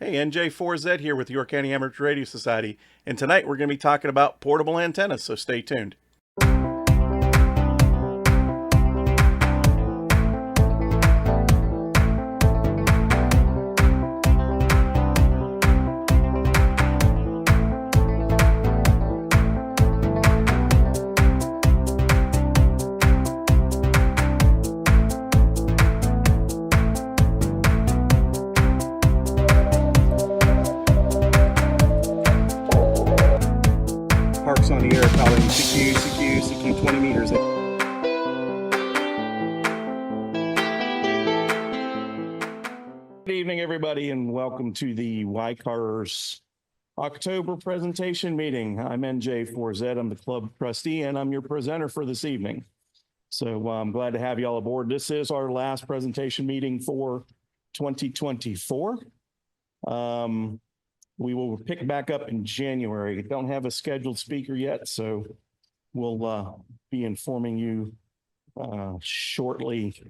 Hey, NJ4Z here with York County Amateur Radio Society, and tonight we're going to be talking about portable antennas, so stay tuned. Parks on the air calling CQ 20 meters. Good evening, everybody, and welcome to the YCARS October presentation meeting. I'm NJ4Z. I'm the club trustee, and I'm your presenter for this evening. So I'm glad to have you all aboard. This is our last presentation meeting for 2024. We will pick back up in January. Don't have a scheduled speaker yet, so we'll be informing you shortly,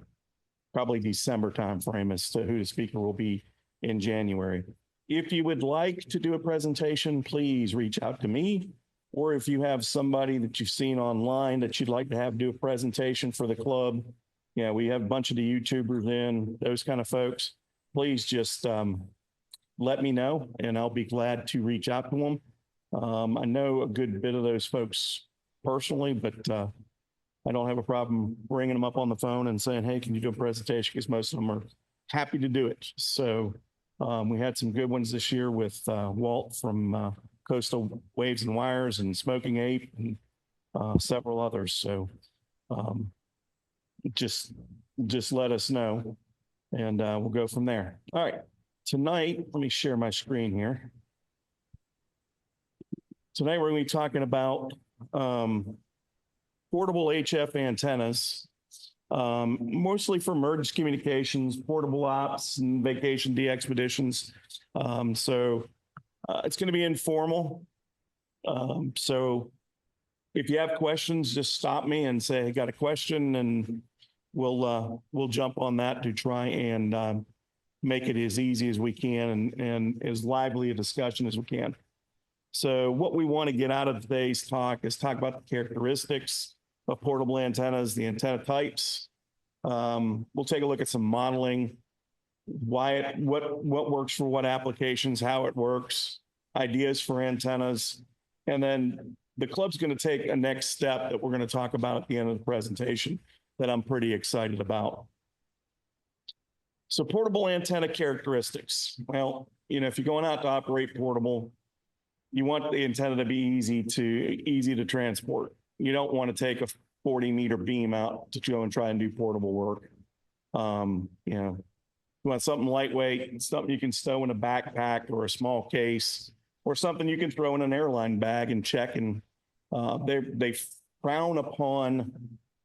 probably December timeframe, as to who the speaker will be in January. If you would like to do a presentation, please reach out to me, or if you have somebody that you've seen online that you'd like to have do a presentation for the club. Yeah, we have a bunch of the YouTubers in, those kind of folks. Please just let me know, and I'll be glad to reach out to them. I know a good bit of those folks personally, but I don't have a problem bringing them up on the phone and saying, hey, can you do a presentation? Because most of them are happy to do it. So we had some good ones this year with Walt from Coastal Waves and Wires and Smoking Ape and several others. So just let us know, and we'll go from there. All right. Tonight, let me share my screen here. Tonight, we're going to be talking about portable HF antennas, mostly for emergency communications, portable ops, and vacation de-expeditions. So it's going to be informal. So if you have questions, just stop me and say, I got a question, and we'll jump on that to try and make it as easy as we can and as lively a discussion as we can. So what we want to get out of today's talk is talk about the characteristics of portable antennas, the antenna types. We'll take a look at some modeling, what works for what applications, how it works, ideas for antennas, and then the club's going to take a next step that we're going to talk about at the end of the presentation that I'm pretty excited about. So portable antenna characteristics. Well, you know, if you're going out to operate portable, you want the antenna to be easy to transport. You don't want to take a 40-meter beam out to go and try and do portable work. You know, you want something lightweight, something you can stow in a backpack or a small case, or something you can throw in an airline bag and check. And they frown upon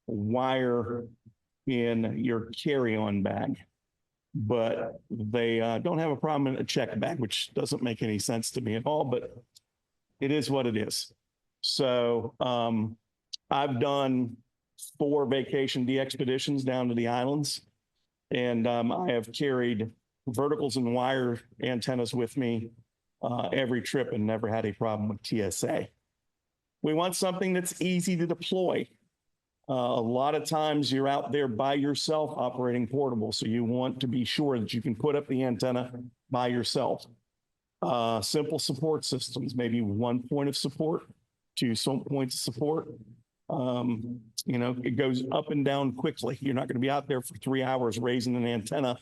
wire in your carry-on bag, but they don't have a problem in a check bag, which doesn't make any sense to me at all, but it is what it is. So I've done 4 vacation de-expeditions down to the islands, and I have carried verticals and wire antennas with me every trip and never had a problem with TSA. We want something that's easy to deploy. A lot of times you're out there by yourself operating portable, so you want to be sure that you can put up the antenna by yourself. Simple support systems, maybe 1 point of support, 2 points of support. You know, it goes up and down quickly. You're not going to be out there for 3 hours raising an antenna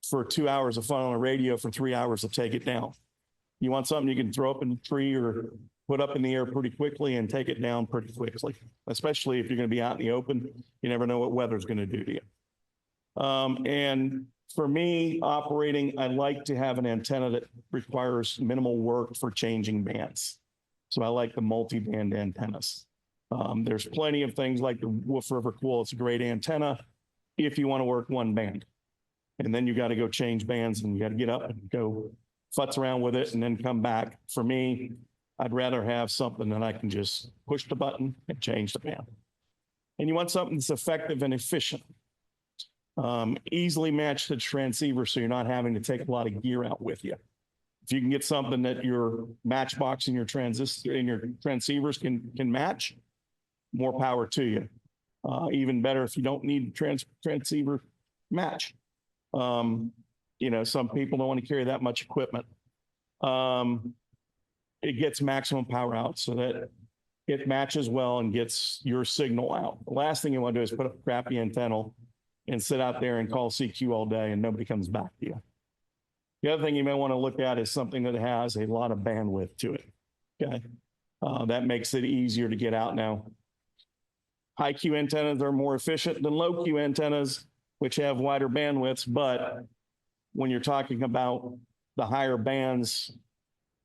for 2 hours of fun on a radio for 3 hours to take it down. You want something you can throw up in a tree or put up in the air pretty quickly and take it down pretty quickly, especially if you're going to be out in the open. You never know what weather's going to do to you. And for me, operating, I like to have an antenna that requires minimal work for changing bands. So I like the multi-band antennas. There's plenty of things like the Wolf River Cool. It's a great antenna if you want to work 1 band. And then you got to go change bands and you got to get up and go futz around with it and then come back. For me, I'd rather have something that I can just push the button and change the band. And you want something that's effective and efficient. Easily match the transceiver so you're not having to take a lot of gear out with you. If you can get something that your matchbox and your transistor and your transceivers can match, more power to you. Even better if you don't need transceiver match. You know, some people don't want to carry that much equipment. It gets maximum power out so that it matches well and gets your signal out. The last thing you want to do is put up a crappy antenna and sit out there and call CQ all day and nobody comes back to you. The other thing you may want to look at is something that has a lot of bandwidth to it. Okay. That makes it easier to get out now. High Q antennas are more efficient than low Q antennas, which have wider bandwidths. But when you're talking about the higher bands,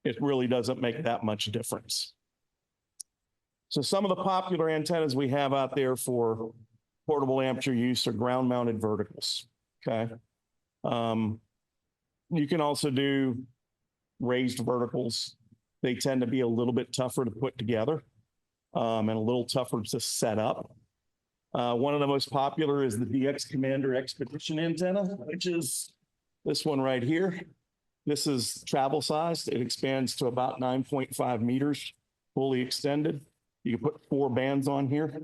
it really doesn't make that much difference. So some of the popular antennas we have out there for portable amateur use are ground mounted verticals. Okay. You can also do raised verticals. They tend to be a little bit tougher to put together and a little tougher to set up. One of the most popular is the DX Commander Expedition antenna, which is this one right here. This is travel sized. It expands to about 9.5 meters, fully extended. You can put 4 bands on here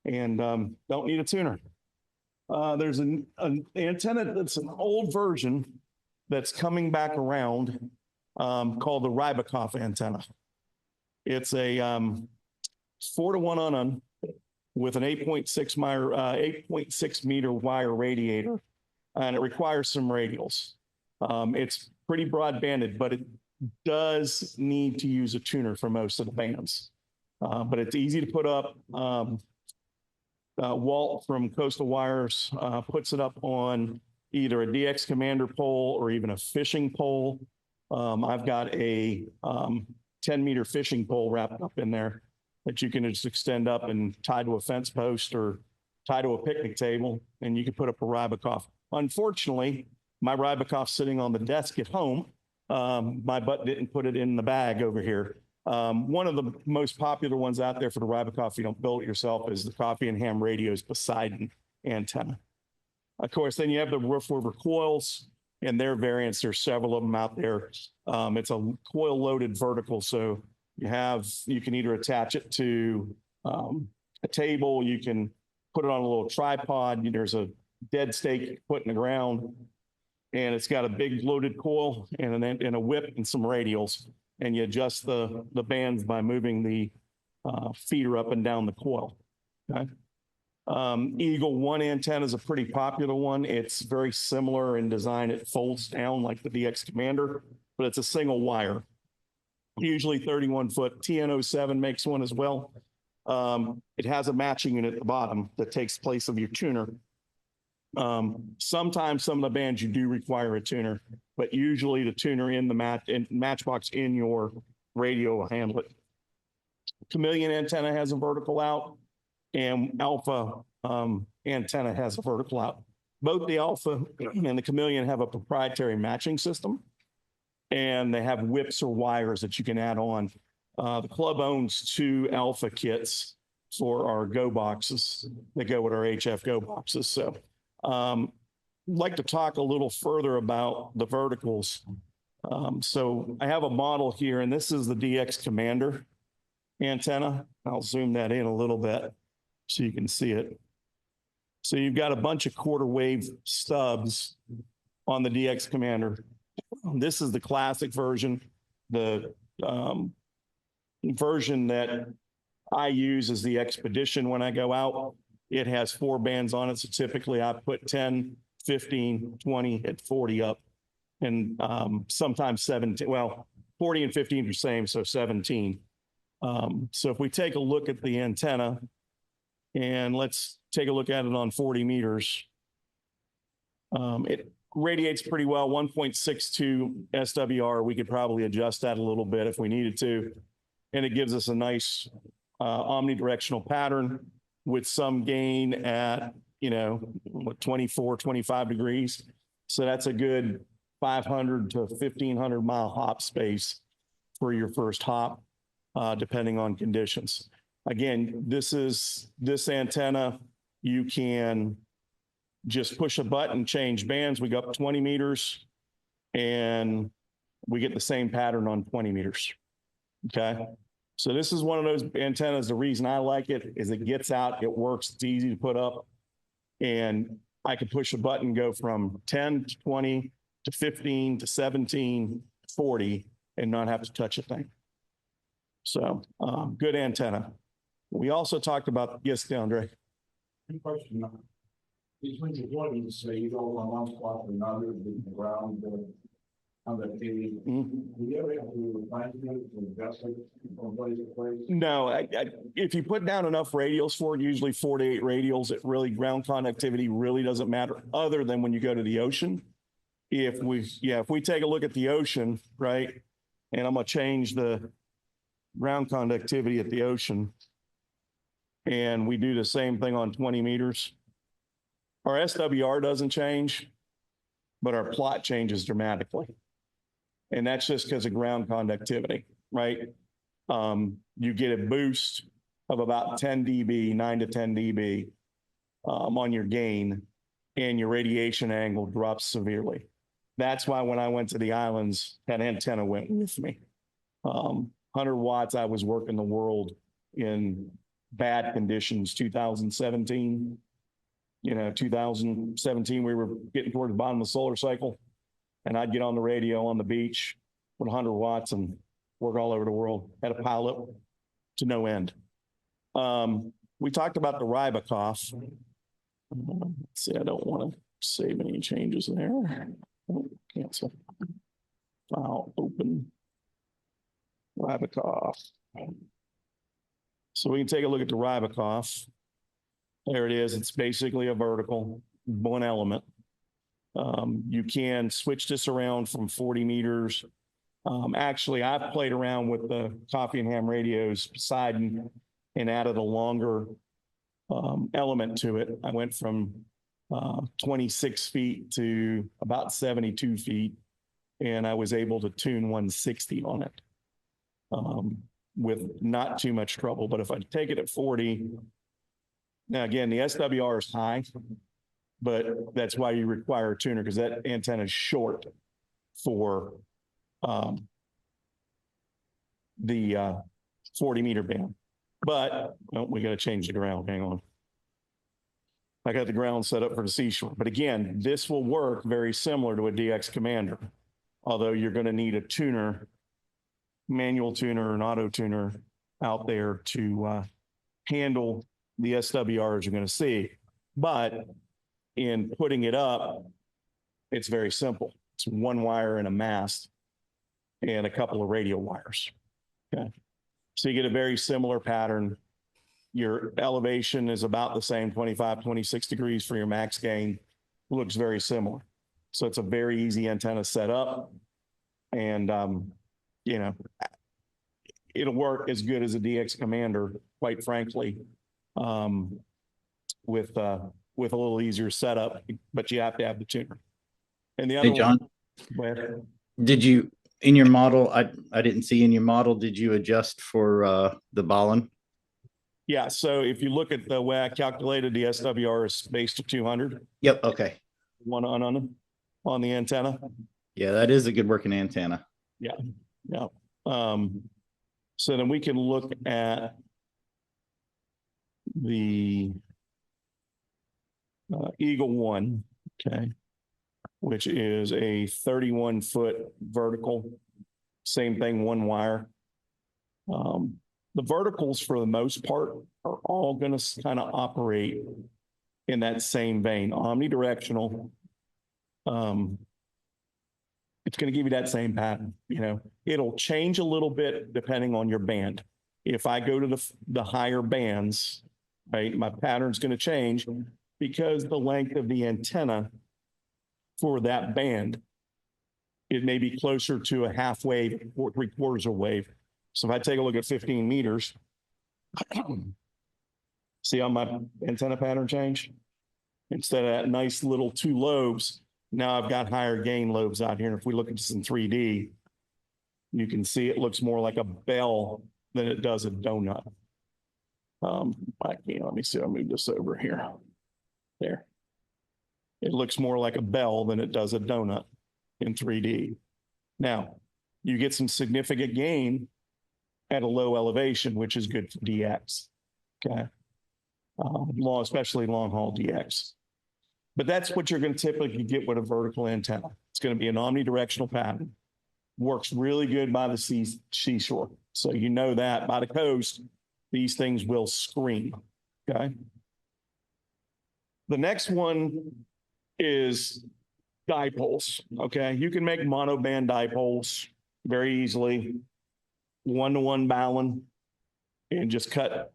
and don't need a tuner. There's an antenna that's an old version that's coming back around called the Rybakov antenna. It's a 4-to-1 on with an 8.6 meter wire radiator, and it requires some radials. It's pretty broad-banded, but it does need to use a tuner for most of the bands. But it's easy to put up. Walt from Coastal Wires puts it up on either a DX Commander pole or even a fishing pole. I've got a 10-meter fishing pole wrapped up in there that you can just extend up and tie to a fence post or tie to a picnic table, and you can put up a Rybakov. Unfortunately, my Rybakov's sitting on the desk at home. My butt didn't put it in the bag over here. One of the most popular ones out there for the Rybakov, if you don't build it yourself, is the Coffee and Ham Radio's Poseidon antenna. Of course, then you have the roof over coils and their variants. There's several of them out there. It's a coil loaded vertical. So you can either attach it to a table, you can put it on a little tripod. There's a dead stake you put in the ground, and it's got a big loaded coil and a whip and some radials. And you adjust the bands by moving the feeder up and down the coil. Okay. Eagle 1 antenna is a pretty popular one. It's very similar in design. It folds down like the DX Commander, but it's a single wire, usually 31-foot. TN07 makes one as well. It has a matching unit at the bottom that takes place of your tuner. Sometimes some of the bands you do require a tuner, but usually the tuner in the matchbox in your radio will handle it. Chameleon antenna has a vertical out, and Alpha antenna has a vertical out. Both the Alpha and the Chameleon have a proprietary matching system, and they have whips or wires that you can add on. The club owns 2 Alpha kits for our Go boxes that go with our HF Go boxes. So I'd like to talk a little further about the verticals. So I have a model here, and this is the DX Commander antenna. I'll zoom that in a little bit so you can see it. So you've got a bunch of quarter wave stubs on the DX Commander. This is the classic version. The version that I use is the Expedition when I go out. It has 4 bands on it. So typically I put 10, 15, 20, and 40 up. And sometimes 17, well, 40 and 15 are the same, so 17. So if we take a look at the antenna, and let's take a look at it on 40 meters, it radiates pretty well, 1.62 SWR. We could probably adjust that a little bit if we needed to. And it gives us a nice omnidirectional pattern with some gain at, 24, 25 degrees. So that's a good 500 to 1,500 mile hop space for your first hop, depending on conditions. Again, this antenna, you can just push a button, change bands. We go up 20 meters, and we get the same pattern on 20 meters. Okay. So this is one of those antennas. The reason I like it is it gets out, it works, it's easy to put up, and I can push a button, go from 10 to 20 to 15 to 17, 40, and not have to touch a thing. So good antenna. We also talked about, yes, DeAndre. Good question. Between the volumes, say you go from one spot to another, the ground, on the TV. Do you ever have to find it to adjust it from place to place? No, if you put down enough radials for it, usually 4 to 8 radials, it really, ground connectivity really doesn't matter, other than when you go to the ocean. If we take a look at the ocean, right, and I'm gonna change the ground conductivity at the ocean, and we do the same thing on 20 meters, our SWR doesn't change, but our plot changes dramatically. And that's just because of ground conductivity, right? You get a boost of about 10 dB, 9 to 10 dB on your gain, and your radiation angle drops severely. That's why when I went to the islands, that antenna went with me. 100 watts, I was working the world in bad conditions, 2017. 2017, we were getting towards the bottom of the solar cycle, and I'd get on the radio on the beach with 100 watts and work all over the world, had a pilot to no end. We talked about the Rybakoff. Let's see, I don't want to save any changes there. Oh, cancel. File open. Rybakoff. So we can take a look at the Rybakoff. There it is. It's basically a vertical, one element. You can switch this around from 40 meters. Actually, I've played around with the coffee and ham radios beside and added a longer element to it. I went from 26 feet to about 72 feet, and I was able to tune 160 on it with not too much trouble. But if I take it at 40, now again, the SWR is high, but that's why you require a tuner, because that antenna is short for the 40 meter band. But we got to change the ground. Hang on. I got the ground set up for the seashore. But again, this will work very similar to a DX Commander, although you're going to need a tuner, manual tuner, an auto tuner out there to handle the SWRs you're going to see. But in putting it up, it's very simple. It's one wire and a mast and a couple of radio wires. Okay. So you get a very similar pattern. Your elevation is about the same, 25, 26 degrees for your max gain. Looks very similar. So it's a very easy antenna set up. And, it'll work as good as a DX Commander, quite frankly, with a little easier setup, but you have to have the tuner. And the other Hey, John, one, did you, in your model, I didn't see in your model, did you adjust for the Bolin? yeah, so if you look at the way I calculated, the SWR is based to 200. Yep. Okay. One on the antenna. Yeah, that is a good working antenna. Yeah. Yeah. So then we can look at the Eagle One, okay, which is a 31-foot vertical. Same thing, one wire. The verticals, for the most part, are all going to kind of operate in that same vein, omnidirectional. It's going to give you that same pattern. It'll change a little bit depending on your band. If I go to the higher bands, right, my pattern's going to change because the length of the antenna for that band, it may be closer to a half wave or 3/4 a wave. So if I take a look at 15 meters, see how my antenna pattern change? Instead of that nice little 2 lobes, now I've got higher gain lobes out here. And if we look at this in 3D, you can see it looks more like a bell than it does a donut. Let me see, I'll move this over here. There. It looks more like a bell than it does a donut in 3D. Now, you get some significant gain at a low elevation, which is good for DX. Okay. Especially long haul DX. But that's what you're going to typically get with a vertical antenna. It's going to be an omnidirectional pattern. Works really good by the seashore. So you know that by the coast, these things will scream. Okay. The next one is dipoles. Okay. You can make monoband dipoles very easily. 1-to-1 balun, and just cut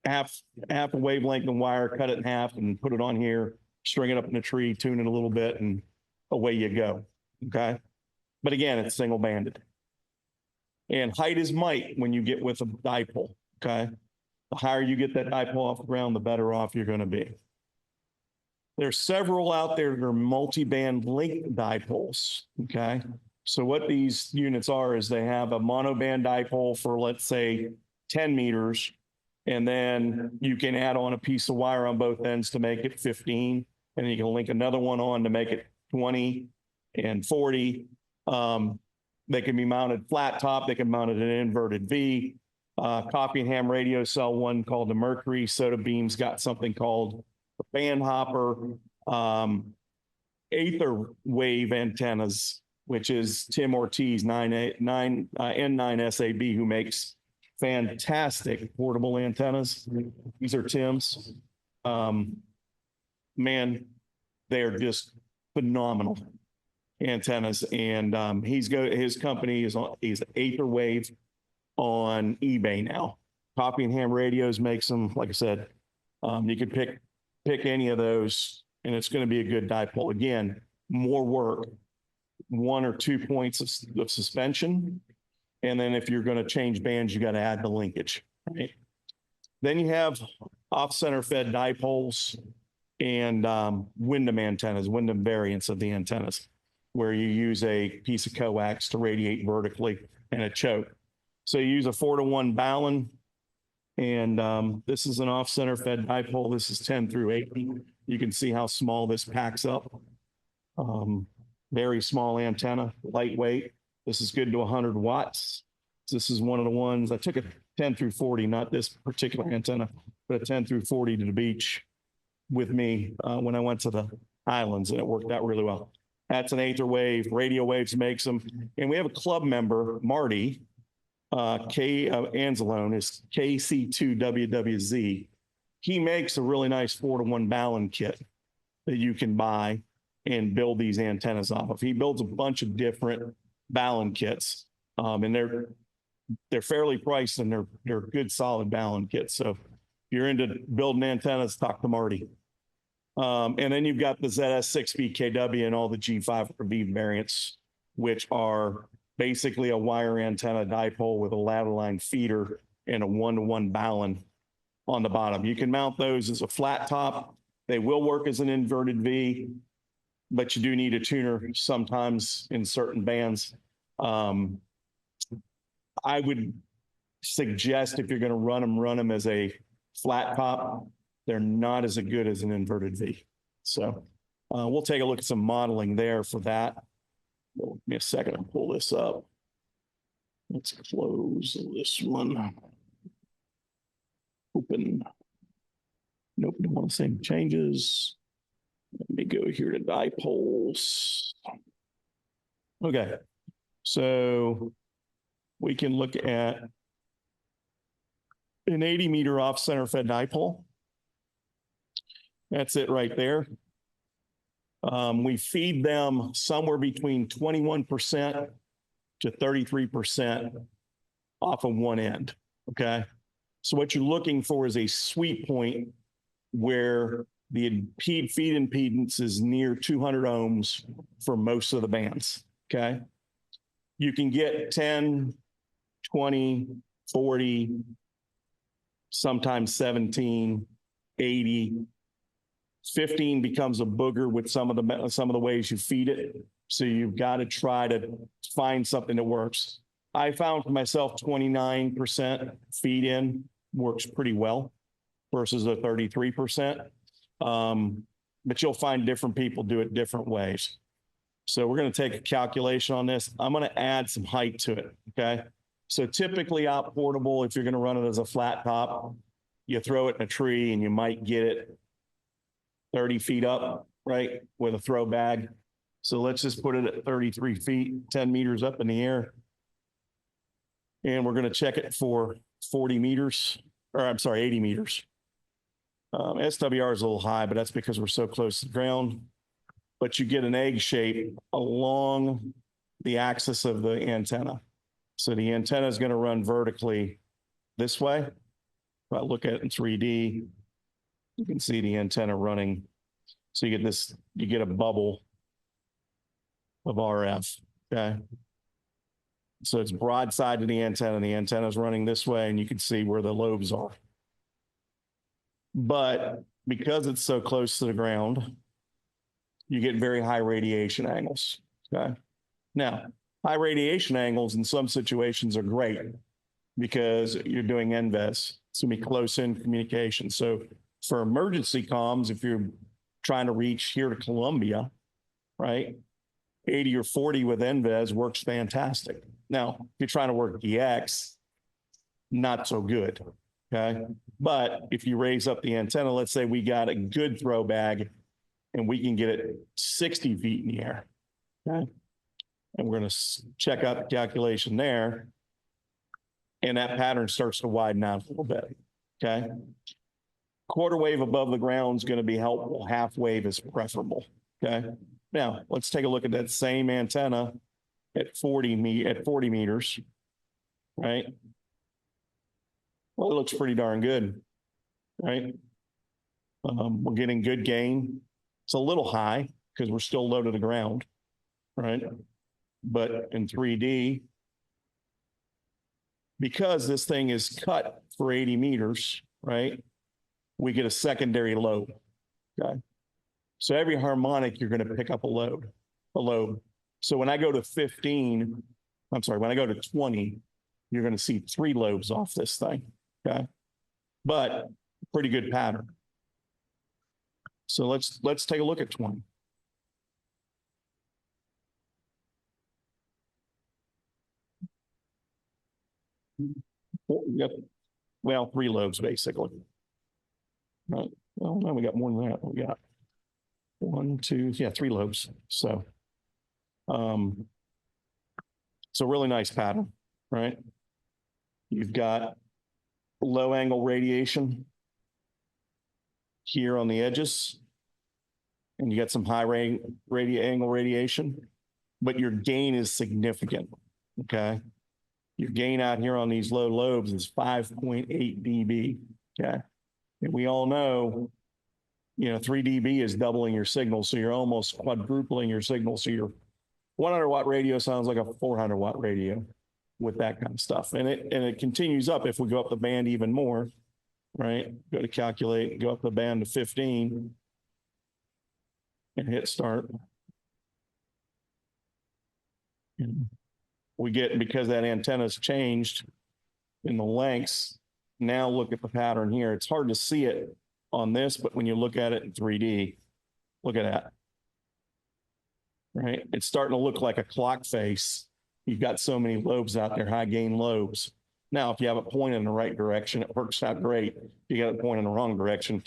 half a wavelength of wire, cut it in half and put it on here, string it up in a tree, tune it a little bit, and away you go. Okay. But again, it's single banded. And height is might when you get with a dipole. Okay. The higher you get that dipole off the ground, the better off you're going to be. There's several out there that are multi-band link dipoles. Okay. So what these units are is they have a monoband dipole for, let's say, 10 meters. And then you can add on a piece of wire on both ends to make it 15. And then you can link another one on to make it 20 and 40. They can be mounted flat top. They can mount it in an inverted V. Copy and ham radio cell one called the Mercury. Soda Beam's got something called the band hopper. Aether wave antennas, which is Tim Ortiz, N9SAB, who makes fantastic portable antennas. These are Tim's. Man, they're just phenomenal antennas. And his company is Aether Wave on eBay now. Copy and ham radios makes them, like I said, you can pick any of those and it's going to be a good dipole. Again, more work, 1 or 2 points of suspension. And then if you're going to change bands, you got to add the linkage, right? Then you have off-center fed dipoles and Wyndham antennas, Wyndham variants of the antennas, where you use a piece of coax to radiate vertically and a choke. So you use a 4-to-1 balun, and this is an off-center fed dipole. This is 10 through 80. You can see how small this packs up. Very small antenna, lightweight. This is good to 100 watts. This is one of the ones I took a 10 through 40, not this particular antenna, but a 10 through 40 to the beach with me when I went to the islands, and it worked out really well. That's an Aether Wave. Radio Waves makes them. And we have a club member, Marty, Anzalone, is KC2WWZ. He makes a really nice 4-to-1 balun kit that you can buy and build these antennas off of. He builds a bunch of different balun kits, and they're fairly priced, and they're good, solid balun kits. So if you're into building antennas, talk to Marty. And then you've got the ZS6BKW and all the G5V variants, which are basically a wire antenna dipole with a ladder line feeder and a 1-to-1 balun on the bottom. You can mount those as a flat top. They will work as an inverted V, but you do need a tuner sometimes in certain bands. I would suggest if you're going to run them as a flat top. They're not as good as an inverted V. So we'll take a look at some modeling there for that. Give me a second to pull this up. Let's close this one. Open. Nope, don't want to save changes. Let me go here to dipoles. Okay, so we can look at an 80-meter off-center fed dipole. That's it right there. We feed them somewhere between 21% to 33% off of one end, okay? So what you're looking for is a sweet point where the feed impedance is near 200 ohms for most of the bands, okay? You can get 10, 20, 40, sometimes 17, 80, 15 becomes a booger with some of the ways you feed it. So you've got to try to find something that works. I found for myself 29% feed in works pretty well versus a 33%. But you'll find different people do it different ways. So we're going to take a calculation on this. I'm going to add some height to it. Okay. So typically out portable, if you're going to run it as a flat top, you throw it in a tree and you might get it 30 feet up, right, with a throw bag. So let's just put it at 33 feet, 10 meters up in the air. And we're going to check it for 40 meters, or I'm sorry, 80 meters. SWR is a little high, but that's because we're so close to the ground. But you get an egg shape along the axis of the antenna. So the antenna is going to run vertically this way. If I look at it in 3D, you can see the antenna running. So you get this, you get a bubble of RF, okay? So it's broadside to the antenna is running this way, and you can see where the lobes are. But because it's so close to the ground, you get very high radiation angles, okay? Now, high radiation angles in some situations are great because you're doing NVES. It's gonna be close-in communication. So for emergency comms, if you're trying to reach here to Columbia, right, 80 or 40 with NVES works fantastic. Now, if you're trying to work DX, not so good, okay? But if you raise up the antenna, let's say we got a good throw bag and we can get it 60 feet in the air, okay? And we're going to check out the calculation there. And that pattern starts to widen out a little bit, okay? Quarter wave above the ground is going to be helpful. Half wave is preferable, okay? Now, let's take a look at that same antenna at 40 meters, right? Well, it looks pretty darn good, right? We're getting good gain. It's a little high because we're still low to the ground, right? But in 3D, because this thing is cut for 80 meters, right? We get a secondary lobe, okay? So every harmonic, you're going to pick up a lobe. So when I go to 15, I'm sorry, when I go to 20, you're going to see 3 lobes off this thing, okay? But pretty good pattern. So let's take a look at 20. Well, 3 lobes basically. Right. Well, no, we got more than that. We got 1, 2, 3 lobes. So, so really nice pattern, right? You've got low angle radiation here on the edges, and you got some high angle radiation, but your gain is significant, okay? Your gain out here on these low lobes is 5.8 dB, okay? And we all know, 3 dB is doubling your signal, so you're almost quadrupling your signal. So your 100 watt radio sounds like a 400 watt radio with that kind of stuff. And it continues up if we go up the band even more, right? Go to calculate, go up the band to 15 and hit start. And we get, because that antenna's changed in the lengths, now look at the pattern here. It's hard to see it on this, but when you look at it in 3D, look at that. Right? It's starting to look like a clock face. You've got so many lobes out there, high gain lobes. Now, if you have it pointed in the right direction, it works out great. If you got it pointed in the wrong direction,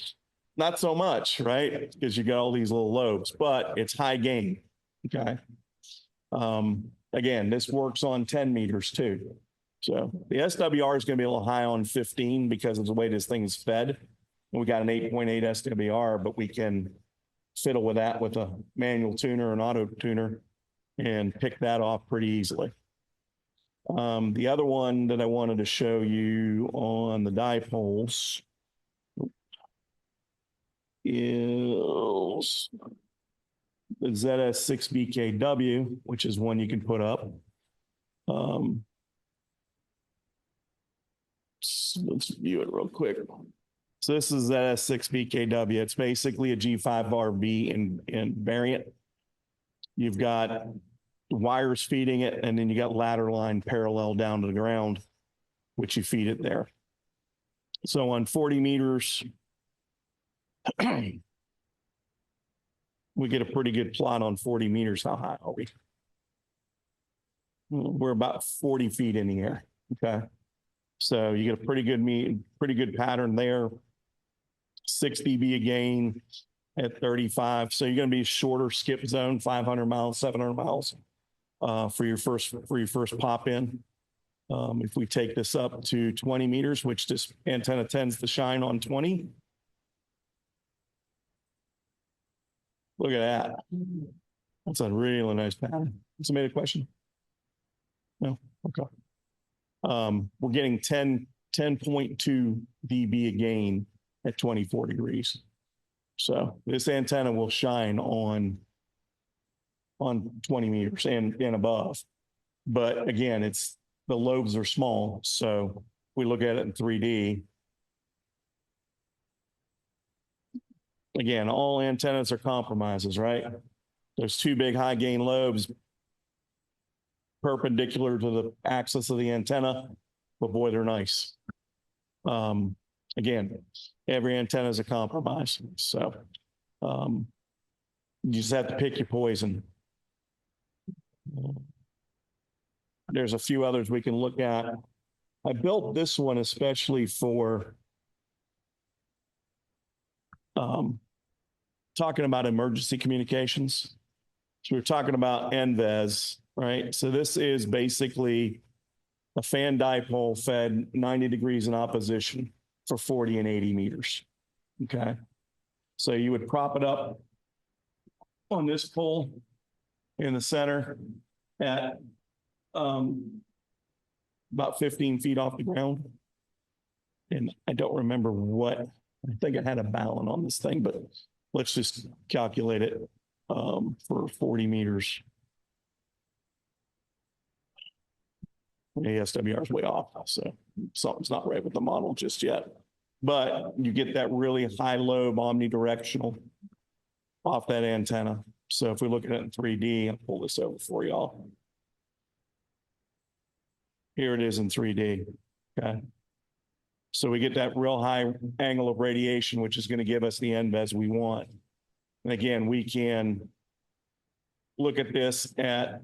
not so much, right? Because you got all these little lobes, but it's high gain, okay? Again, this works on 10 meters too. So the SWR is going to be a little high on 15 because of the way this thing is fed. We got an 8.8 SWR, but we can fiddle with that with a manual tuner, an auto tuner, and pick that off pretty easily. The other one that I wanted to show you on the dipoles is the ZS6BKW, which is one you can put up. Let's view it real quick. So this is ZS6BKW. It's basically a G5RB in variant. You've got wires feeding it, and then you got ladder line parallel down to the ground, which you feed it there. So on 40 meters, we get a pretty good plot on 40 meters. How high are we? We're about 40 feet in the air. Okay. So you get a pretty good pattern there. 6 dB a gain at 35. So you're going to be shorter skip zone, 500 miles, 700 miles for your first pop in. If we take this up to 20 meters, which this antenna tends to shine on 20. Look at that. That's a really nice pattern. Somebody have a question? No? Okay. We're getting 10.2 dB a gain at 24 degrees. So this antenna will shine on 20 meters and above. But again, the lobes are small. So we look at it in 3D. Again, all antennas are compromises, right? There's two big high gain lobes perpendicular to the axis of the antenna, but boy, they're nice. Again, every antenna is a compromise. So you just have to pick your poison. There's a few others we can look at. I built this one especially for talking about emergency communications. So we're talking about NVES, right? So this is basically a fan dipole fed 90 degrees in opposition for 40 and 80 meters. Okay. So you would prop it up on this pole in the center at about 15 feet off the ground. And I don't remember what, I think I had a balun on this thing, but let's just calculate it for 40 meters. ASWR is way off, so something's not right with the model just yet. But you get that really high lobe omnidirectional off that antenna. So if we look at it in 3D, I'll pull this over for y'all. Here it is in 3D, okay? So we get that real high angle of radiation, which is going to give us the NVES we want. And again, we can look at this at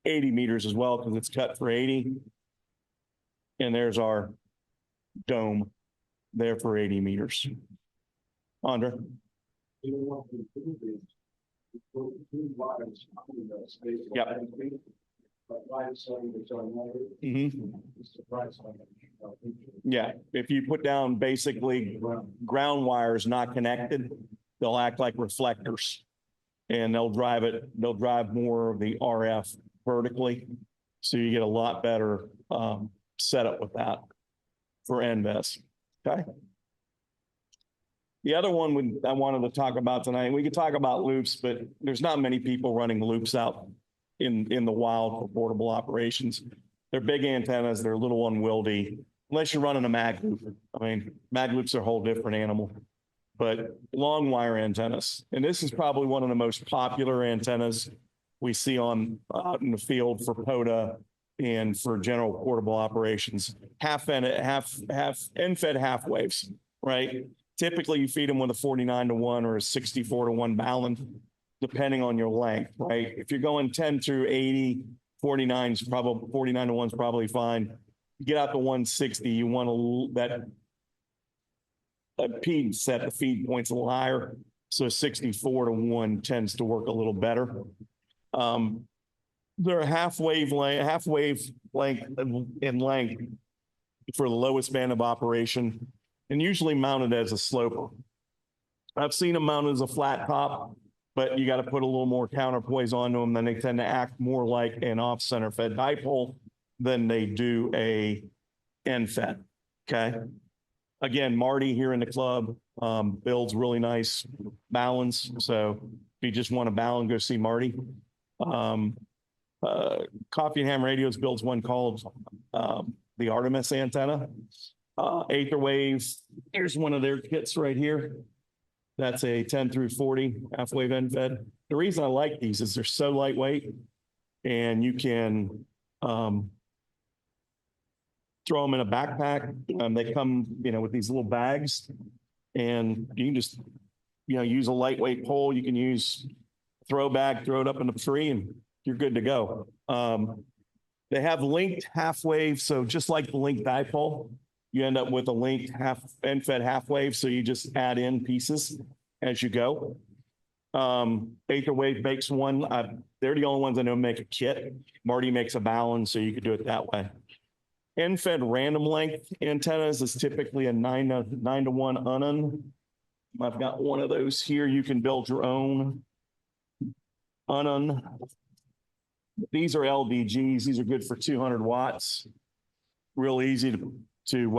80 meters as well because it's cut for 80. And there's our dome there for 80 meters. Andre? Yep. Yeah, if you put down basically ground wires not connected, they'll act like reflectors and they'll drive more of the RF vertically. So you get a lot better setup with that for NVES. Okay. The other one I wanted to talk about tonight, we could talk about loops, but there's not many people running loops out in the wild for portable operations. They're big antennas, they're a little unwieldy, unless you're running a mag loop. I mean, mag loops are a whole different animal, but long wire antennas. And this is probably one of the most popular antennas we see out in the field for POTA and for general portable operations. Half end-fed half waves, right? Typically you feed them with a 49-to-1 or a 64-to-1 balun, depending on your length, right? If you're going 10 through 80, 49 is probably 49-to-1 is probably fine. You get out to 160, you want that feed set, the feed point's a little higher. So 64-to-1 tends to work a little better. They're half wave length in length for the lowest band of operation, and usually mounted as a sloper. I've seen them mounted as a flat top, but you got to put a little more counterpoise onto them. Then they tend to act more like an off-center fed dipole than they do a end fed. Okay. Again, Marty here in the club builds really nice baluns. So if you just want a balun, go see Marty. Coffee and Ham Radios builds one called the Artemis antenna. Aether Wave, here's one of their kits right here. That's a 10 through 40 half wave end fed. The reason I like these is they're so lightweight and you can throw them in a backpack. They come, with these little bags and you can just, use a lightweight pole. You can use throw back, throw it up in the tree, and you're good to go. They have linked half wave, so just like the linked dipole, you end up with a linked end fed half wave, so you just add in pieces as you go. Eighth Wave makes one. They're the only ones I know make a kit. Marty makes a balance, so you could do it that way. End fed random length antennas is typically a 9-to-1 unun. I've got one of those here. You can build your own unun. These are LDGs. These are good for 200 watts. Real easy they're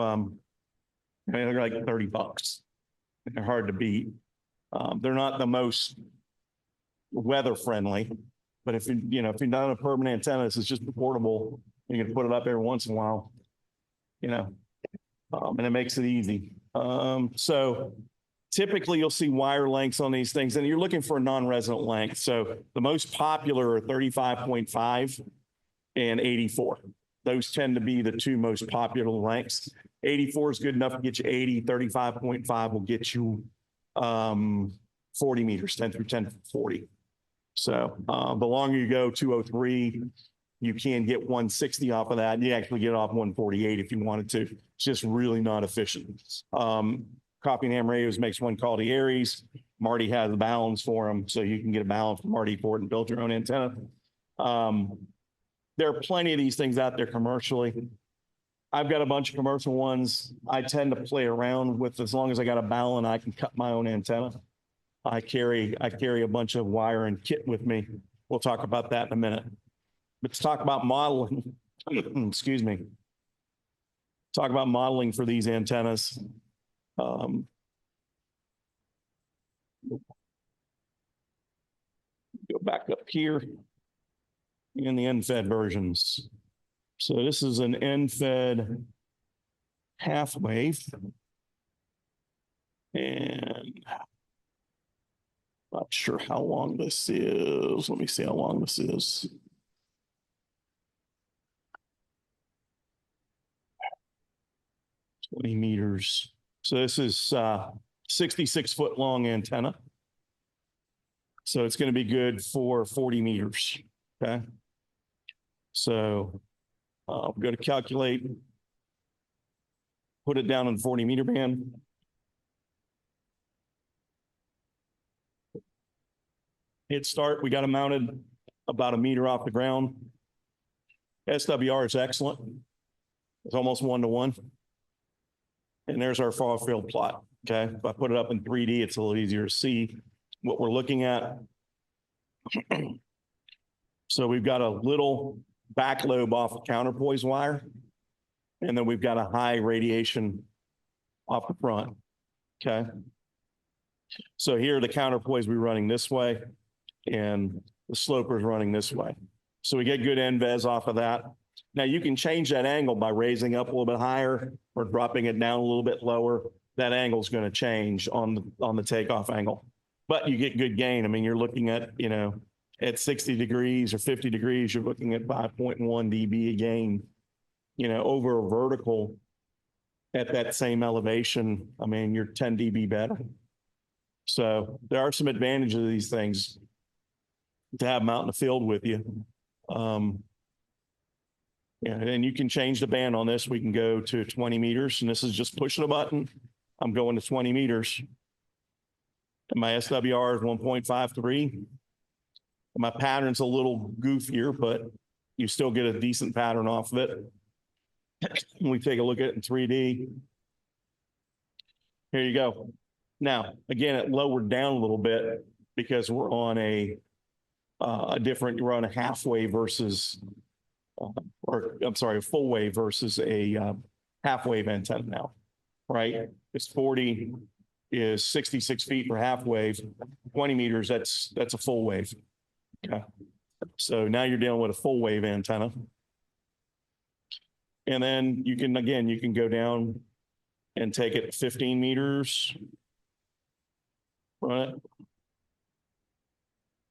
like $30. They're hard to beat. They're not the most weather friendly, but if you're not on a permanent antenna, this is just portable. You can put it up every once in a while, and it makes it easy. So typically you'll see wire lengths on these things, and you're looking for a non-resident length. So the most popular are 35.5 and 84. Those tend to be the two most popular lengths. 84 is good enough to get you 80. 35.5 will get you 40 meters, 10 through 10 40. So the longer you go, 203, you can get 160 off of that. You actually get off 148 if you wanted to. It's just really not efficient. Copy and Ham Radios makes one called the Aries. Marty has a balance for them, so you can get a balance from Marty for it and build your own antenna. There are plenty of these things out there commercially. I've got a bunch of commercial ones. I tend to play around with, as long as I got a balun, I can cut my own antenna. I carry a bunch of wire and kit with me. We'll talk about that in a minute. Let's talk about modeling. Excuse me. Talk about modeling for these antennas. Go back up here in the end-fed versions. So this is an end-fed half wave. And not sure how long this is. Let me see how long this is. $20 meters. So this is 66-foot long antenna. So it's going to be good for 40 meters. Okay. So I'm going to calculate, put it down in 40 meter band. Hit start. We got it mounted about a meter off the ground. SWR is excellent. It's almost 1-to-1. And there's our far field plot. Okay. If I put it up in 3D, it's a little easier to see what we're looking at. So we've got a little back lobe off of counterpoise wire. And then we've got a high radiation off the front. Okay. So here the counterpoise we're running this way and the sloper is running this way. So we get good NVES off of that. Now you can change that angle by raising up a little bit higher or dropping it down a little bit lower. That angle is going to change on the takeoff angle, but you get good gain. I mean, you're looking at, at 60 degrees or 50 degrees, you're looking at 5.1 dB a gain, over a vertical at that same elevation. I mean, you're 10 dB better. So there are some advantages of these things to have them out in the field with you. And you can change the band on this. We can go to 20 meters, and this is just pushing a button. I'm going to 20 meters. And my SWR is 1.53. My pattern's a little goofier, but you still get a decent pattern off of it. When we take a look at it in 3D, here you go. Now, again, it lowered down a little bit because we're on a half wave versus, a full wave versus a half wave antenna now, right? It's 40 is 66 feet for half wave, 20 meters, that's a full wave. Okay. So now you're dealing with a full wave antenna. And then you can go down and take it 15 meters, run it.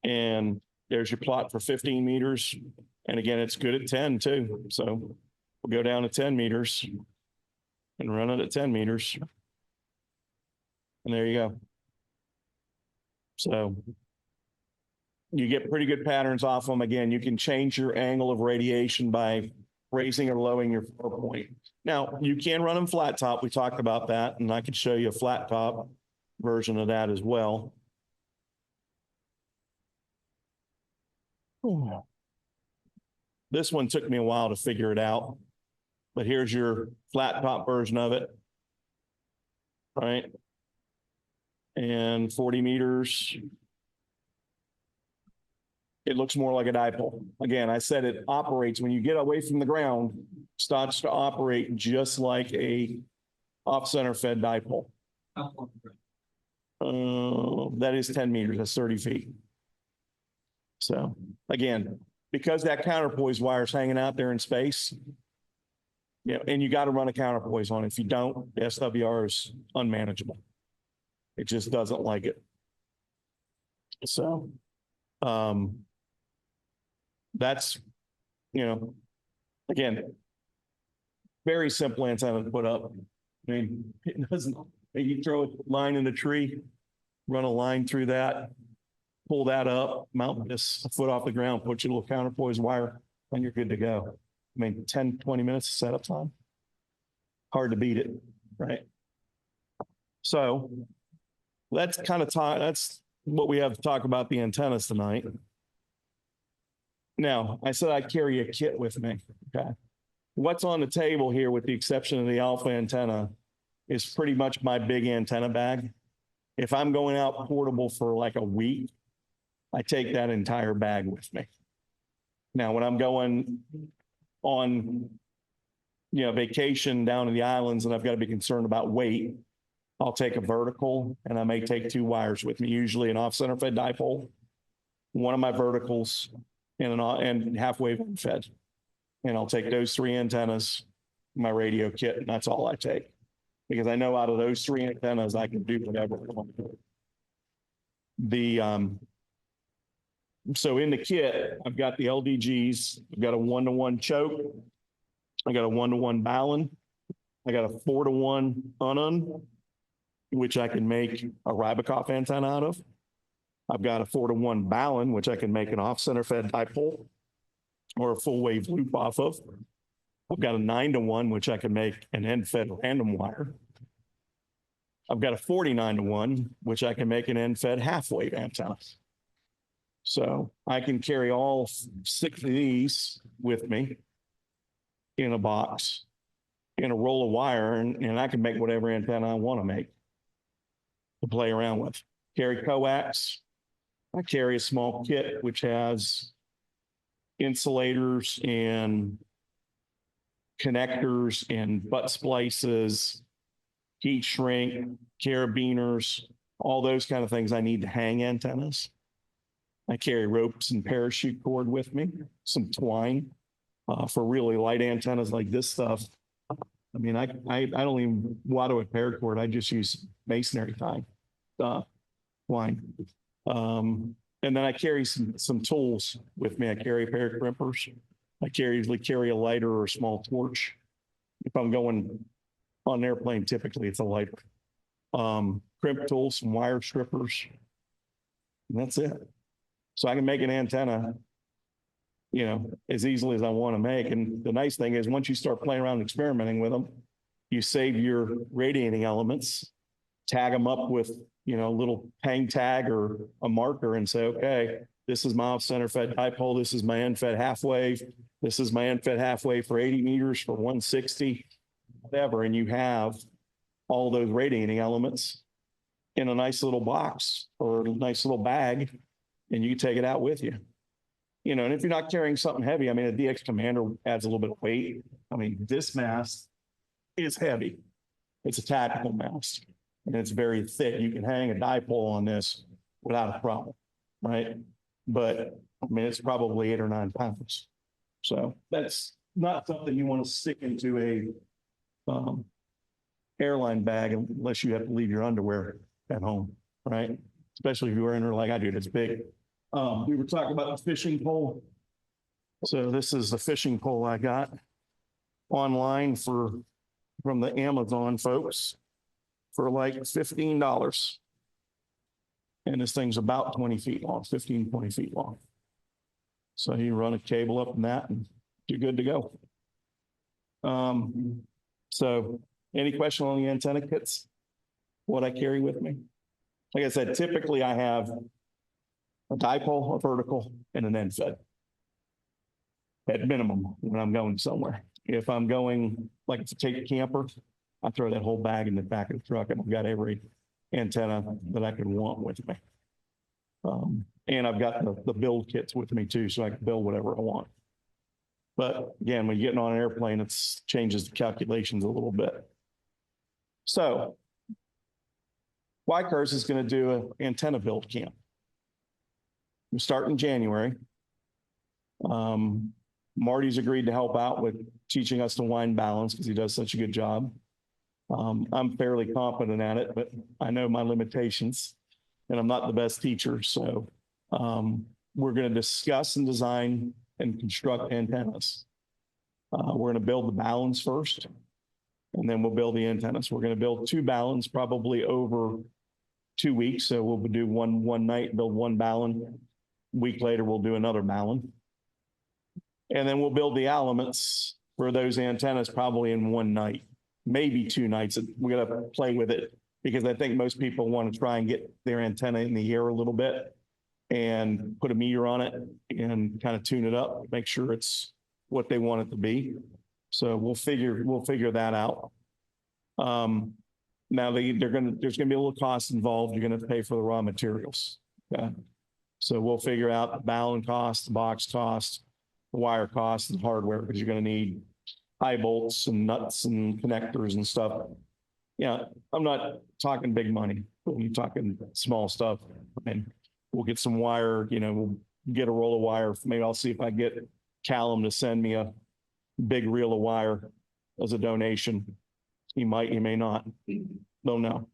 And there's your plot for 15 meters. And again, it's good at 10 too. So we'll go down to 10 meters and run it at 10 meters. And there you go. So You get pretty good patterns off them. Again, you can change your angle of radiation by raising or lowering your floor point. Now, you can run them flat top. We talked about that, and I could show you a flat top version of that as well. This one took me a while to figure it out, but here's your flat top version of it. Right. And 40 meters. It looks more like a dipole. Again, I said it operates when you get away from the ground, starts to operate just like a off-center fed dipole. That is 10 meters, that's 30 feet. So again, because that counterpoise wire is hanging out there in space, and you got to run a counterpoise on it. If you don't, the SWR is unmanageable. It just doesn't like it. So, that's, again, very simple antenna to put up. I mean, it doesn't, you throw a line in the tree, run a line through that, pull that up, mount this a foot off the ground, put your little counterpoise wire, and you're good to go. I mean, 10, 20 minutes of setup time. Hard to beat it, right? So let's kind of talk, that's what we have to talk about the antennas tonight. Now, I said I'd carry a kit with me, okay? What's on the table here, with the exception of the alpha antenna, is pretty much my big antenna bag. If I'm going out portable for like a week, I take that entire bag with me. Now, when I'm going on, vacation down in the islands and I've got to be concerned about weight, I'll take a vertical and I may take 2 wires with me, usually an off-center fed dipole, one of my verticals, and half-wave fed. And I'll take those 3 antennas, my radio kit, and that's all I take. Because I know out of those 3 antennas, I can do whatever I want to do. So in the kit, I've got the LDGs, I've got a 1-to-1 choke, I got a 1-to-1 balun, I got a 4-to-1 unun, which I can make a Rybakov antenna out of. I've got a 4-to-1 balun, which I can make an off-center fed dipole or a full wave loop off of. I've got a 9-to-1, which I can make an end fed random wire. I've got a 49-to-1, which I can make an end fed half wave antenna. So I can carry all 6 of these with me in a box, in a roll of wire, and I can make whatever antenna I want to make to play around with. Carry coax. I carry a small kit which has insulators and connectors and butt splices, heat shrink, carabiners, all those kind of things I need to hang antennas. I carry ropes and parachute cord with me, some twine for really light antennas like this stuff. I mean, I don't even water with paracord. I just use masonry twine. And then I carry some tools with me. I carry a pair of crimpers. I usually carry a lighter or a small torch. If I'm going on an airplane, typically it's a lighter. Crimp tools, some wire strippers, and that's it. So I can make an antenna, as easily as I want to make. And the nice thing is, once you start playing around and experimenting with them, you save your radiating elements, tag them up with, a little hang tag or a marker and say, okay, this is my off-center fed dipole. This is my end fed half wave. This is my end fed half wave for 80 meters, for 160, whatever. And you have all those radiating elements in a nice little box or a nice little bag, and you can take it out with you. And if you're not carrying something heavy, I mean, a DX Commander adds a little bit of weight. I mean, this mast is heavy. It's a tactical mast, and it's very thick. You can hang a dipole on this without a problem, right? But I mean, it's probably 8 or 9 pounds. So that's not something you want to stick into a airline bag unless you have to leave your underwear at home, right? Especially if you're in there like I do, it's big. We were talking about the fishing pole. So this is the fishing pole I got online from the Amazon folks for like $15. And this thing's about 20 feet long, 15, 20 feet long. So you run a cable up in that and you're good to go. So any question on the antenna kits? What I carry with me? Like I said, typically I have a dipole, a vertical, and an end fed. At minimum, when I'm going somewhere. If I'm going, like to take a camper, I throw that whole bag in the back of the truck and I've got every antenna that I could want with me. And I've got the build kits with me too, so I can build whatever I want. But again, when you're getting on an airplane, it changes the calculations a little bit. So YCARS is going to do an antenna build camp. We start in January. Marty's agreed to help out with teaching us to wind balance because he does such a good job. I'm fairly confident at it, but I know my limitations and I'm not the best teacher. So we're going to discuss and design and construct antennas. We're going to build the balance first, and then we'll build the antennas. We're going to build 2 balance probably over 2 weeks. So we'll do one night, build 1 balun. A week later, we'll do another balun. And then we'll build the elements for those antennas probably in 1 night, maybe 2 nights. We're going to play with it because I think most people want to try and get their antenna in the air a little bit and put a meter on it and kind of tune it up, make sure it's what they want it to be. So we'll figure that out. Now there's going to be a little cost involved. You're going to pay for the raw materials. Okay. So we'll figure out the balun cost, the box cost, the wire cost, and hardware, because you're going to need eye bolts and nuts and connectors and stuff. Yeah, I'm not talking big money. You're talking small stuff. And we'll get some wire, we'll get a roll of wire. Maybe I'll see if I get Callum to send me a big reel of wire as a donation. He might, he may not. Don't know.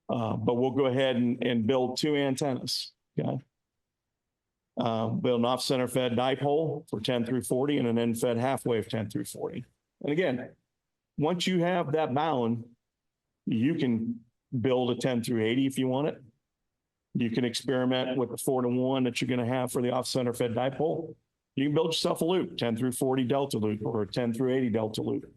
But we'll go ahead and build 2 antennas. Okay. Build an off-center fed dipole for 10 through 40 and an end fed half wave 10 through 40. And again, once you have that balun, you can build a 10 through 80 if you want it. You can experiment with the 4-to-1 that you're going to have for the off-center fed dipole. You can build yourself a loop, 10 through 40 delta loop or a 10 through 80 delta loop.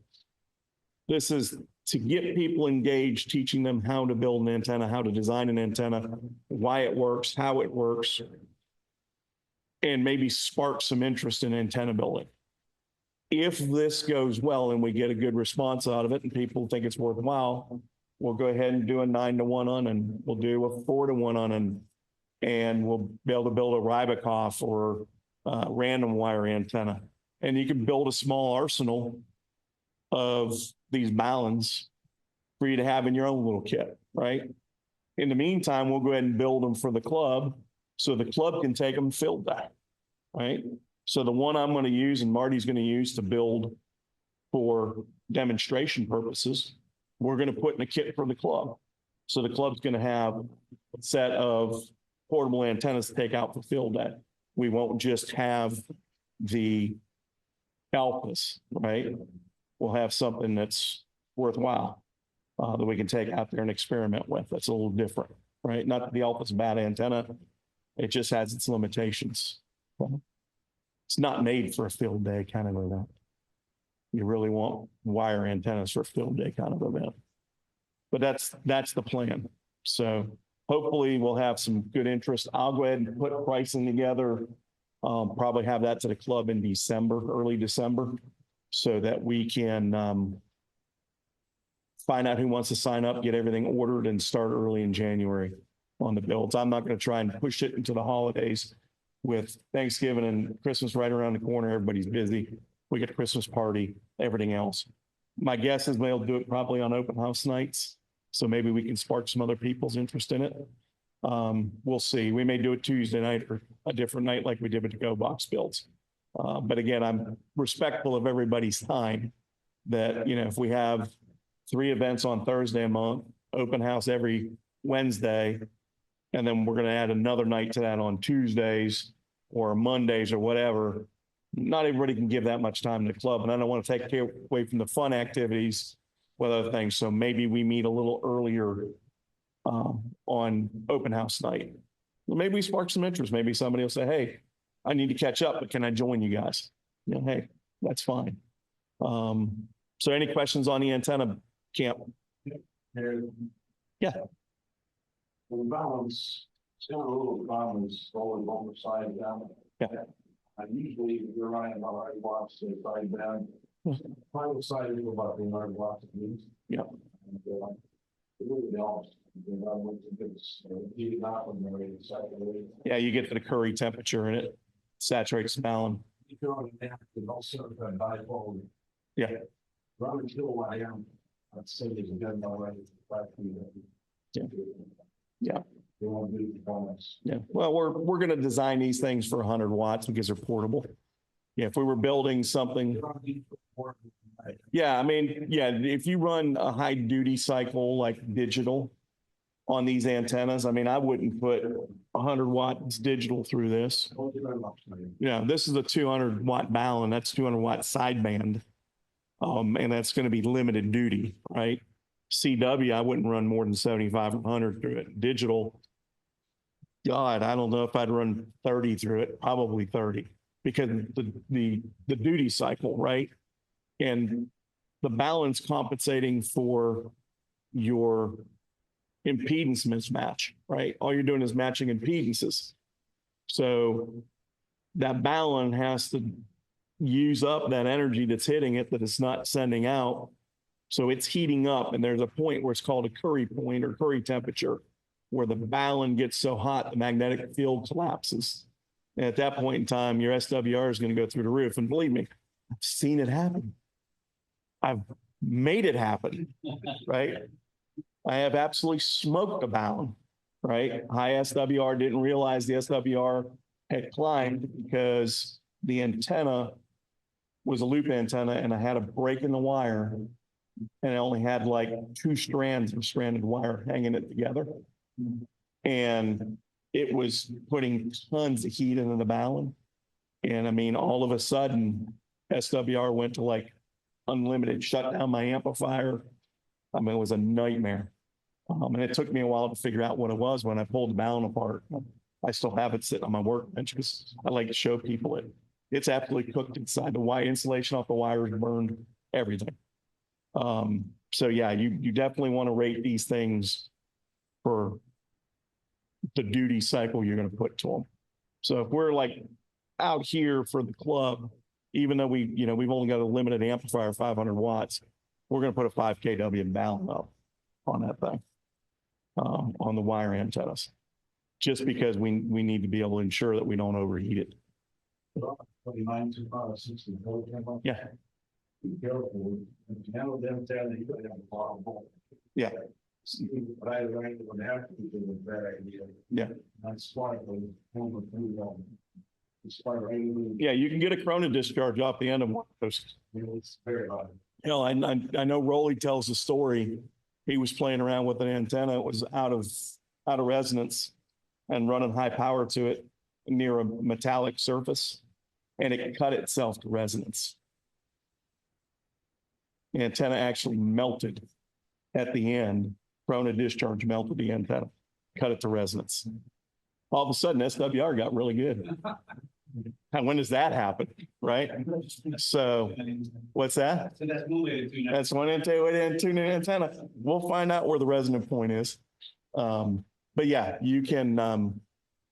This is to get people engaged, teaching them how to build an antenna, how to design an antenna, why it works, how it works, and maybe spark some interest in antenna building. If this goes well and we get a good response out of it and people think it's worthwhile, we'll go ahead and do a 9-to-1 on, and we'll do a 4-to-1 on, and we'll be able to build a Rybakoff or random wire antenna. And you can build a small arsenal of these baluns for you to have in your own little kit, right? In the meantime, we'll go ahead and build them for the club so the club can take them field day, right? So the one I'm going to use and Marty's going to use to build for demonstration purposes, we're going to put in a kit for the club. So the club's going to have a set of portable antennas to take out for field day. We won't just have the alphas, right? We'll have something that's worthwhile that we can take out there and experiment with. That's a little different, right? Not that the alpha's a bad antenna. It just has its limitations. It's not made for a field day kind of event. You really want wire antennas for a field day kind of event. But that's the plan. So hopefully we'll have some good interest. I'll go ahead and put pricing together. Probably have that to the club in December, early December, so that we can find out who wants to sign up, get everything ordered, and start early in January on the builds. I'm not going to try and push it into the holidays with Thanksgiving and Christmas right around the corner. Everybody's busy. We get a Christmas party, everything else. My guess is they'll do it probably on open house nights. So maybe we can spark some other people's interest in it. We'll see. We may do it Tuesday night or a different night like we did with the Go Box builds. But again, I'm respectful of everybody's time that, if we have 3 events on Thursday a month, open house every Wednesday, and then we're going to add another night to that on Tuesdays or Mondays or whatever. Not everybody can give that much time to the club, and I don't want to take away from the fun activities with other things. So maybe we meet a little earlier on open house night Well, maybe we spark some interest. Maybe somebody will say, hey, I need to catch up, but can I join you guys? You know, hey, that's fine. So any questions on the antenna camp? And Yeah. the balance, still a little balance going on the side down. Yeah. And usually you're running about 100 watts to the side down. Final side is about 100 watts at least. Yeah. And, it really helps. You know, when it's heated up and then it's saturated. Yeah, you get to the Curry temperature and it saturates the balun. If you're on a nap, it's also a dipole. Yeah. Running kilowatt amp, I'd say there's a good already. Yeah. Yeah. They won't do the bonus. Yeah. Well, we're going to design these things for 100 watts because they're portable. Yeah. If we were building something. Yeah. I mean, yeah, if you run a high duty cycle like digital on these antennas, I mean, I wouldn't put 100 watts digital through this. Yeah. This is a 200 watt balun. That's 200 watt sideband. And that's going to be limited duty, right? CW, I wouldn't run more than 75 or 100 through it. Digital, God, I don't know if I'd run 30 through it, probably 30, because the duty cycle, right? And the balance compensating for your impedance mismatch, right? All you're doing is matching impedances. So that balun has to use up that energy that's hitting it that it's not sending out. So it's heating up, and there's a point where it's called a Curry point or Curry temperature, where the balun gets so hot the magnetic field collapses. And at that point in time, your SWR is going to go through the roof. And believe me, I've seen it happen. I've made it happen, right? I have absolutely smoked a balun, right? High SWR, didn't realize the SWR had climbed because the antenna was a loop antenna and I had a break in the wire and I only had like 2 strands of stranded wire hanging it together. And it was putting tons of heat into the balun. And I mean, all of a sudden, SWR went to like unlimited, shut down my amplifier. I mean, it was a nightmare. And it took me a while to figure out what it was when I pulled the balun apart. I still have it sitting on my workbench because I like to show people it. It's absolutely cooked inside. The wire insulation off the wires burned, everything. So yeah, you definitely want to rate these things for the duty cycle you're going to put to them. So if we're like out here for the club, even though we've only got a limited amplifier, 500 watts, we're going to put a 5 kW balun up on that thing, on the wire antennas, just because we need to be able to ensure that we don't overheat it. 29 to 60. Yeah. Be careful. If you handle them down, you're going to have a lot of bulk. Yeah. But I learned when after it was a bad idea. Yeah. That's smart. It's smart. Yeah, you can get a corona discharge off the end of one of those. It's very hard. You know, I know Rolly tells the story. He was playing around with an antenna. It was out of resonance and running high power to it near a metallic surface, and it cut itself to resonance. The antenna actually melted at the end. Corona discharge melted the antenna, cut it to resonance. All of a sudden, SWR got really good. And when does that happen, right? So what's that? So that's one way to tune out. That's one tune in antenna. We'll find out where the resonant point is. But yeah, you can,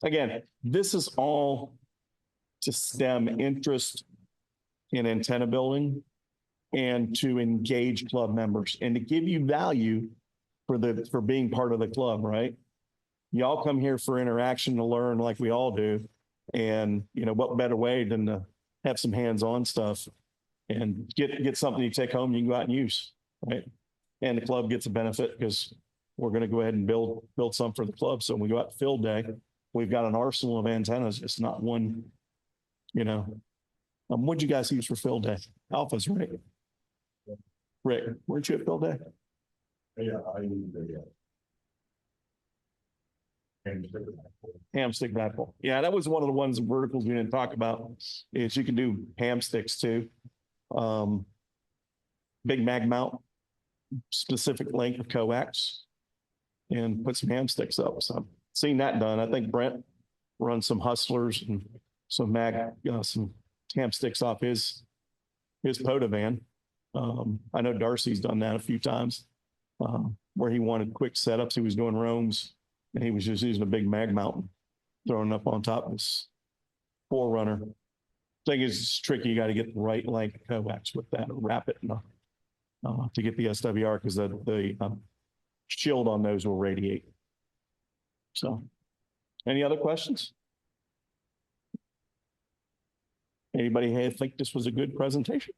again, this is all to stem interest in antenna building and to engage club members and to give you value for being part of the club, right? Y'all come here for interaction to learn like we all do. And, you know, what better way than to have some hands-on stuff and get something you take home you can go out and use, right? And the club gets a benefit because we're going to go ahead and build some for the club. So when we go out to field day, we've got an arsenal of antennas. It's not one, you know. What'd you guys use for field day? Alphas, right? Rick, weren't you at field day? Yeah, I use the Ham stick dipole. Yeah, that was one of the ones verticals we didn't talk about. Is you can do ham sticks too. Big mag mount, specific length of coax, and put some ham sticks up. So seen that done. I think Brent runs some Hustlers and some some camp sticks off his POTA van. I know Darcy's done that a few times, where he wanted quick setups. He was doing roams and he was just using a big mag mountain, throwing it up on top of his Forerunner. Thing is, it's tricky. You got to get the right length coax with that, or wrap it to get the SWR, because the shield on those will radiate. So, any other questions? Anybody think this was a good presentation?